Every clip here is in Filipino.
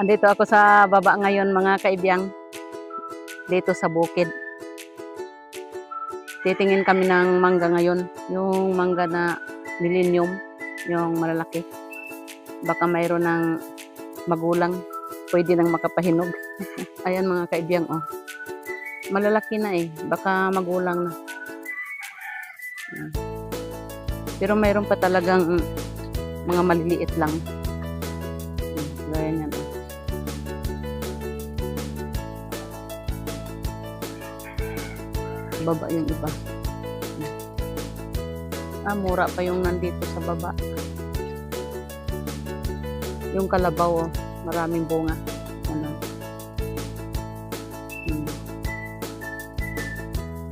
Andito ako sa baba ngayon mga kaibiyang. Dito sa bukid. Titingin kami ng mangga ngayon. Yung mangga na millennium. Yung malalaki. Baka mayroon ng magulang. Pwede nang makapahinog. Ayan mga kaibiyang oh. Malalaki na eh. Baka magulang na. Pero mayroon pa talagang mga maliliit lang. Gaya niyan oh. Baba yung iba. Mura pa yung nandito sa baba. Yung kalabaw, oh, maraming bunga. Ano.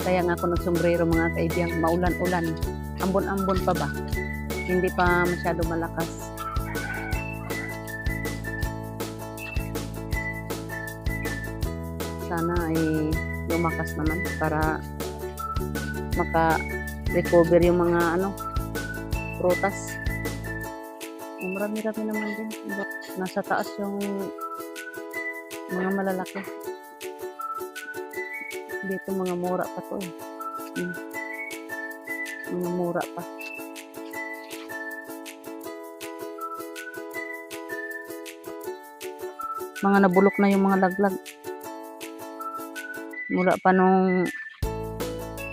Kaya nga ako nagsombrero mga kaibiyang, maulan-ulan. Ambon-ambon pa ba? Hindi pa masyado malakas. Sana ay lumakas naman para maka-recover yung mga prutas. Marami-rami naman din. Nasa taas yung mga malalaki. Dito mga mura pa to eh. Mga mura pa. Mga nabulok na yung mga laglag. Mura pa nung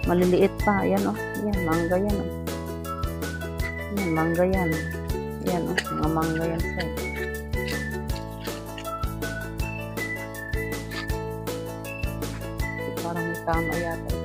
maliliit pa. Ayan oh. Ayan, mangga yan oh. Ayan, mangga yan. Ayan oh, mga mangga yan sir. Parang tama yata ito.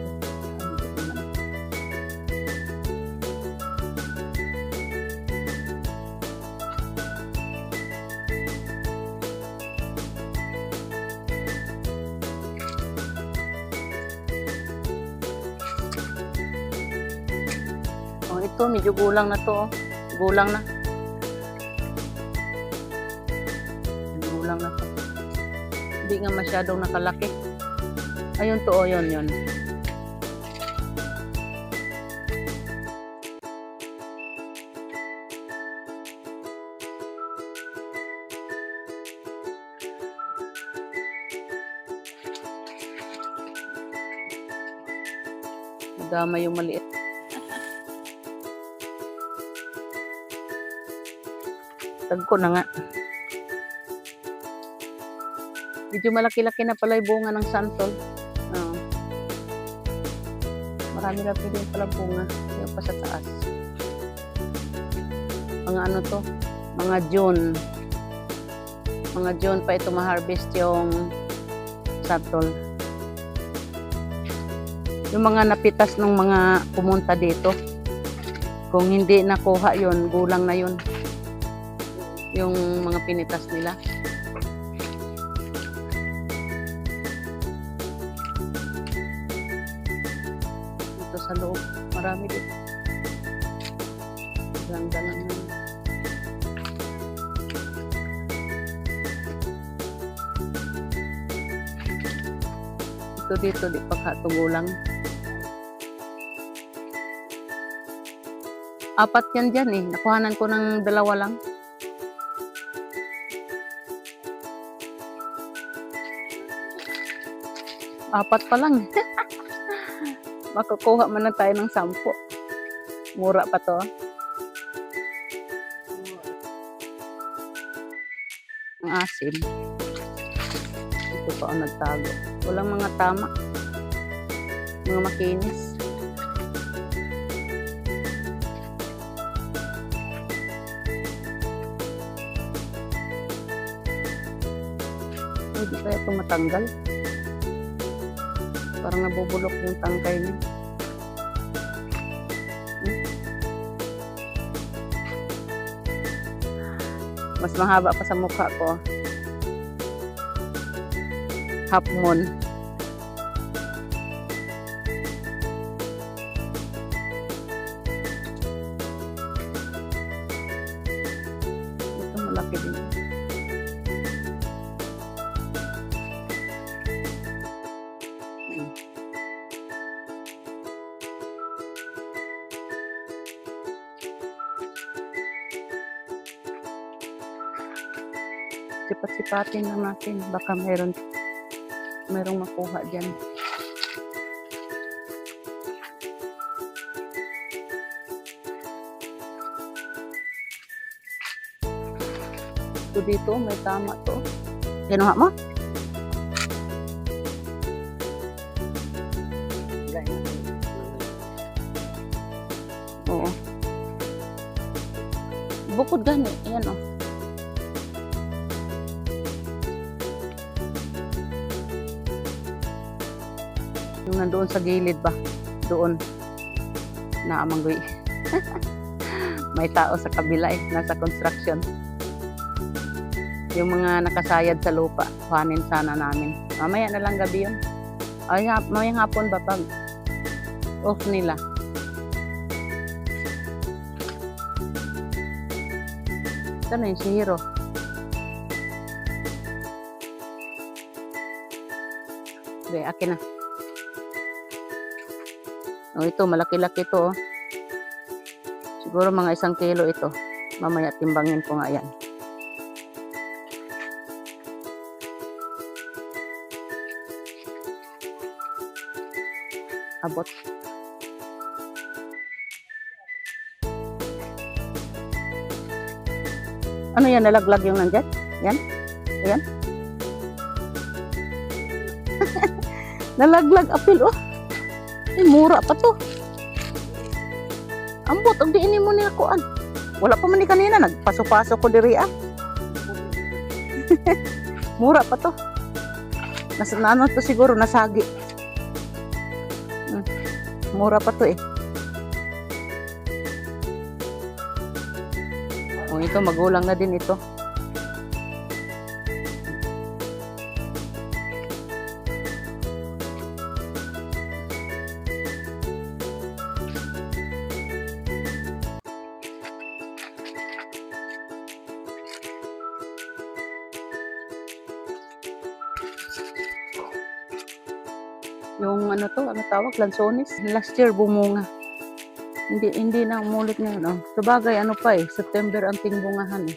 Oh, ito medyo gulang na to. Gulang na. Gulang na to. Hindi nga masyadong nakalaki. Ayun to, oh, yun. Nadama yung maliit. Tagko na nga. Medyo malaki-laki na pala yung bunga ng santol. Marami-rami din pala bunga. Yung pa sa taas. Mga ano to? Mga June. Mga June pa ito ma-harvest yung santol. Yung mga napitas ng mga pumunta dito. Kung hindi nakuha yun, gulang na yun. Yung mga pinitas nila. Dito sa loob, marami dito. Ganda lang yun. Dito, di pagkatugulang. 4 yan dyan eh. Nakuhanan ko ng 2 lang. Apat pa lang. Makukuha man na tayo ng 10. Mura pa to. Ang asim. Ito pa ang nagtago. Walang mga tama. Mga makinis. Hindi kaya ito matanggal. Parang nabubulok yung tangkay niya. Mas mahaba pa sa mukha ko. Half moon. Ito malaki din. Sipat-sipatin lang natin. Baka mayroong makuha dyan. So dito, may tama to. Kinuha mo? Oo. Bukod gani. Ayan o. Yung nandoon sa gilid ba? Doon. Naamanggoy. May tao sa kabila eh. Nasa construction. Yung mga nakasayad sa lupa, kuhanin sana namin. Mamaya na lang gabi yun. Ay, mamayang hapon ba pag off nila? Ito na yung si Hiro. Okay, akin na. O ito, malaki-laki ito. Oh. Siguro mga 1 kilo ito. Mamaya timbangin ko nga yan. Abot. Ano yan? Nalaglag yung nandyan? Yan? Ayan? Nalaglag apil, oh. Ay, mura pa to. Ambot, ang diinin mo niya kuan. Wala pa man ni kanina. Nagpaso-paso ko diri, ah. Mura pa to. Ano to siguro, nasagi. Mura pa to eh. Oh, ito magulang na din ito. Yung ano to, ano tawag, lansones. Last year bumunga. Hindi na umulit ngayon. Oh. Sabagay, ano pa eh, September ang tingbungahan eh.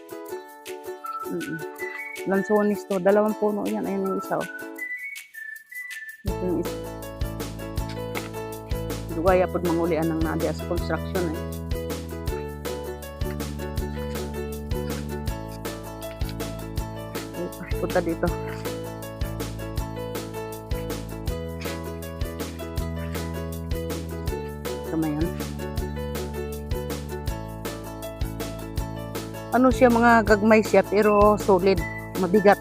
Lansones to, 2 puno yan. Ayan yung isa oh. Ito yung isa. Dugaya po mangulian ng nadia sa construction eh. Punta dito. Yan. Ano siya, mga gagmay siya pero solid, mabigat.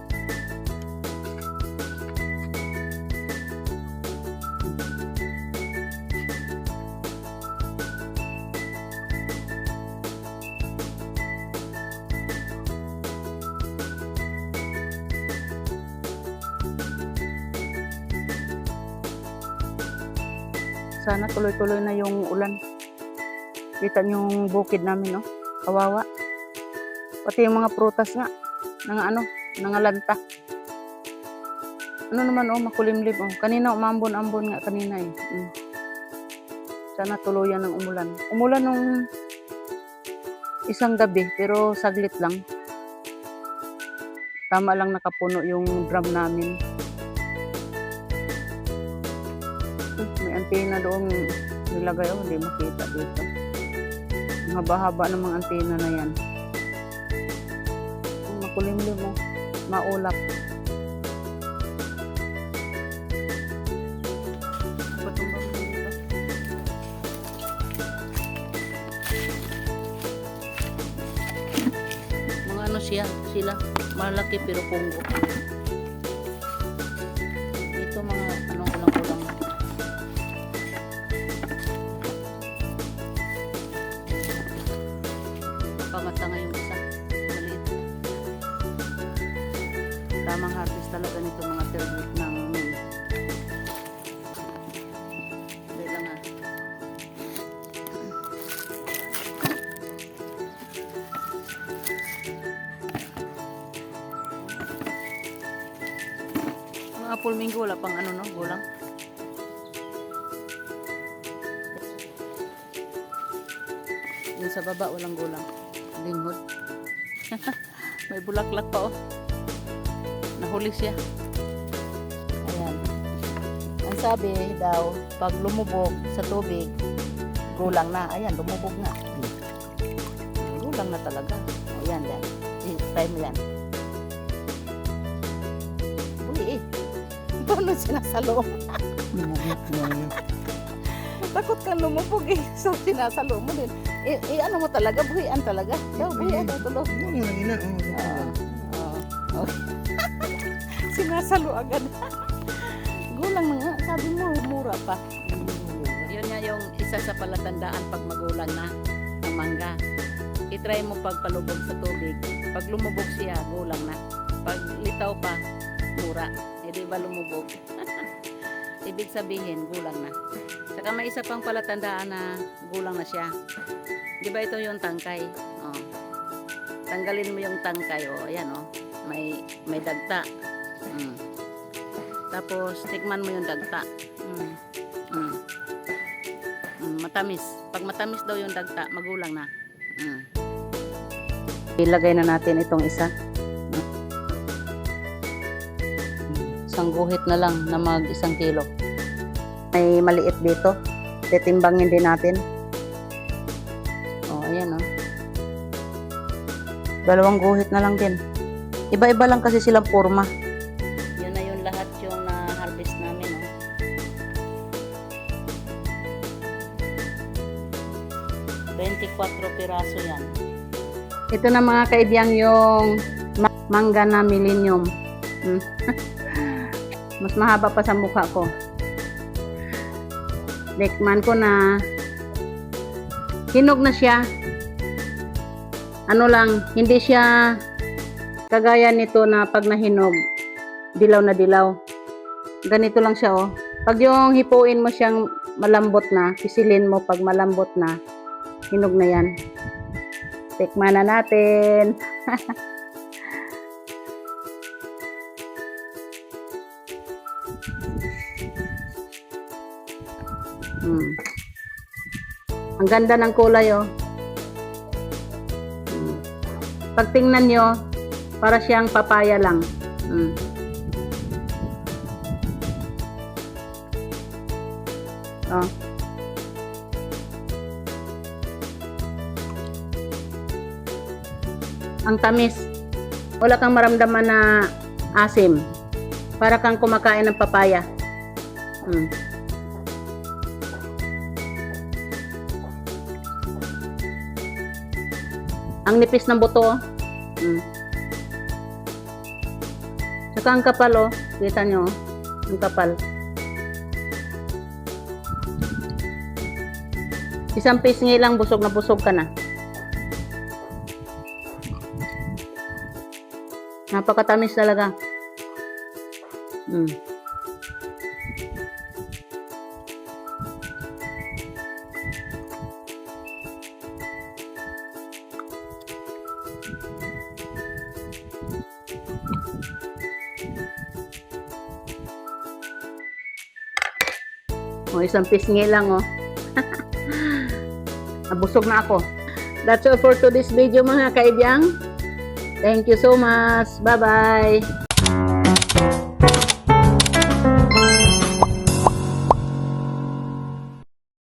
Sana tuloy-tuloy na yung ulan. Kita niyo yung bukid namin, no? Kawawa. Pati yung mga prutas nga. Nangalanta. Ano naman, oh, makulimlim. Oh. Kanina, umambon-ambon nga kanina eh. Sana tuluyan ng umulan. Umulan nung isang gabi, pero saglit lang. Tama lang nakapuno yung drum namin. May antena doon nilagay. Oh, hindi makita dito. Ang haba-haba ng mga antena na yan. Makulimlim mo. Maulap. Mga ano sila. Malaki pero punggo. Ito mga anong ulang-ulang. Pamata nga yung isa. Maliit. Tamang harvest talaga nito mga third week ng May. Dahil lang ah. Mga apple mango wala pang ano no, gulang. Yung sa baba walang gulang. Linghod. May bulaklak pa oh. nahuli siya. Ayan. Ang sabi daw, pag lumubog sa tubig, gulang na. Ayan, lumubog na. Gulang na talaga. Ayan, yan. Try mo yan. Buhi eh. Paano sinasalo? Takot kang lumubog eh. So, sinasalo mo din. Ano mo talaga, buhian talaga. Daw, buhian daw tulog. Sinasalo agad. Gulang na nga. Sabi mo, mura pa. Yun nga yung isa sa palatandaan pag magulang na ang mangga. I-try mo pag palubog sa tubig. Pag lumubog siya, gulang na. Pag litaw pa, mura. Eh di ba lumubog? Ibig sabihin, gulang na. Saka may isa pang palatandaan na gulang na siya. Di ba ito yung tangkay? Oh. Tanggalin mo yung tangkay. Oh, ayan oh. May dagta. Tapos, tikman mo yung dagta. Matamis. Pag matamis daw yung dagta, magulang na. Ilagay na natin itong isa. Isang guhit na lang na mag 1 kilo. May maliit dito. Titimbangin din natin. Oh, ayan oh. 2 guhit na lang din. Iba-iba lang kasi silang forma. Yun na yung lahat yung na-harvest namin oh. Piraso yan. Ito na mga kaibyang yung mangga na millennium. Mas mahaba pa sa mukha ko. Dekman ko na hinog na siya. Ano lang, hindi siya kagaya nito na pag nahinog, dilaw na dilaw. Ganito lang siya oh. Pag yung hipuin mo siyang malambot na, pisilin mo pag malambot na, hinog na yan. Tikman na natin. Ang ganda ng kulay oh. Pag tingnan nyo, para siyang papaya lang. Oh. Ang tamis. Wala kang maramdaman na asim. Para kang kumakain ng papaya. Ang nipis ng buto. Saka ang kapal oh. Kita nyo oh. Ang kapal. 1 pisngi lang, busog na busog ka na. Napakatamis talaga. O, 1 pisngi lang oh. Nabusog na ako. That's all for today's video mga kaibyang. Thank you so much. Bye-bye.